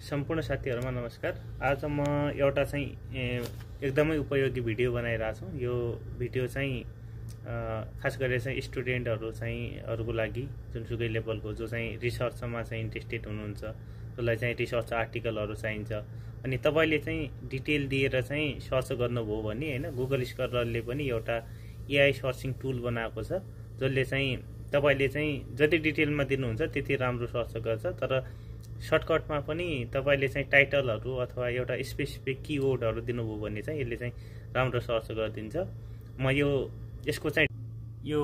सम्पूर्ण साथीहरुमा नमस्कार। आज म एउटा चाहिँ एकदमै उपयोगी भिडियो बनाइरहेको छु। यो भिडियो चाहिँ खास गरेर चाहिँ स्टुडेन्टहरु चाहिँ अरुको लागि जुनसुकै लेभलको जो चाहिँ रिसर्चमा चाहिँ इन्ट्रेस्टेड हुनुहुन्छ, जसलाई चाहिँ रिसर्च आर्टिकलहरु चाहिन्छ अनि तपाईले चाहिँ डिटेल दिएर चाहिँ सर्च गर्नुभयो भने हैन, गुगल स्कलरले पनि एउटा एआई सर्चिङ टुल बनाएको छ, जसले चाहिँ तपाईले चाहिँ जति डिटेलमा दिनुहुन्छ त्यति राम्रो सर्च गर्छ। तर सर्टकटमा पनि तपाईले चाहिँ टाइटलहरु अथवा एउटा स्पेसिफिक किवर्डहरु दिनुभयो भने चाहिँ यसले चाहिँ राम्रो सर्च गरिदिन्छ। म यसको चाहिँ यो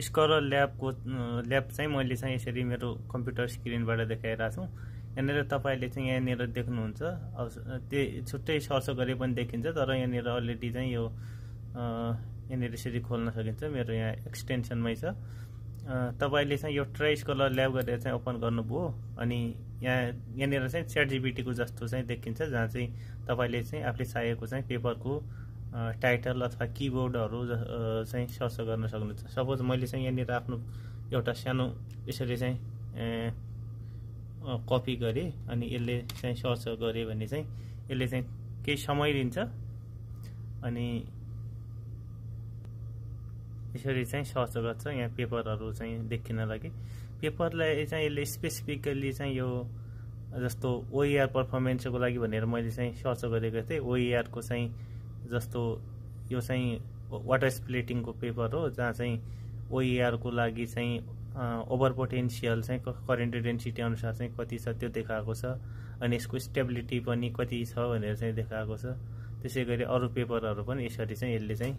स्कलर ल्याब चाहिँ मैले चाहिँ यसरी मेरो कम्प्युटर स्क्रिनबाट देखाइरहेको छु। यहाँनिर तपाईले चाहिँ यहाँनिर देख्नुहुन्छ, त्यो छुट्टै सर्च गरे पनि देखिन्छ, तर यहाँनिर अलरेडी चाहिँ यो यहाँनिर यसरी खोल्न सकिन्छ। मेरो यहाँ एक्सटेन्सनमै छ। तपाईले चाहिँ यो ट्राई स्कलर ल्याब गरेर चाहिँ ओपन गर्नुभयो अनि यहाँनिर चाहिँ च्याटजीपीटी को जस्तो चाहिँ देखिन्छ, जहाँ चाहिँ तपाईले चाहिँ आफूले चाहेको चाहिँ पेपरको टाइटल अथवा किवर्डहरु चाहिँ सर्च गर्न सक्नुहुन्छ। सपोज मैले चाहिँ यहाँनिर आफ्नो एउटा सानो यसरी चाहिँ कपी गरे अनि यसले चाहिँ सर्च गरे भने चाहिँ यसले चाहिँ केही समय लिन्छ अनि यसरी चाहिँ सर्च गर्छ। यहाँ पेपरहरु चाहिँ देखिन लागि पेपरलाई चाहिँ यसले स्पेसिफिकली चाहिँ यो जस्तो ओईआर परफर्मेन्सको लागि भनेर मैले चाहिँ सर्च गरेको थिएँ। ओईआर को चाहिँ जस्तो यो चाहिँ वाटर स्प्लिटिङको पेपर हो, जहाँ चाहिँ ओईआर को लागि चाहिँ ओभर पोटेन्शियल चाहिँ करेन्ट डेन्सिटी अनुसार चाहिँ कति छ त्यो देखाएको छ अनि यसको स्टेबिलिटी पनि कति छ भनेर चाहिँ देखाएको छ। त्यसैगरी अरु पेपरहरु पनि यसरी चाहिँ यसले चाहिँ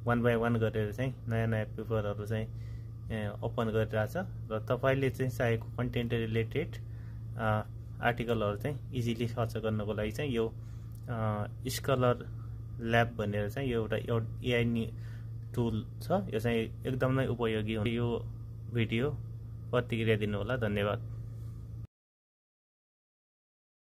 1 बाइ 1 गरेर चाहिँ नयाँ पेपरहरु चाहिँ ओपन गरिरहेछ र तपाईले चाहिँ चाहेको कन्टेन्ट रिलेटेड आर्टिकलहरु चाहिँ इजिली सर्च गर्नको लागि चाहिँ यो स्कलर ल्याब भनेर चाहिँ यो एउटा एआई टुल छ। यो चाहिँ एकदमै उपयोगी हो। यो भिडियो प्रतिक्रिया दिनु होला। धन्यवाद।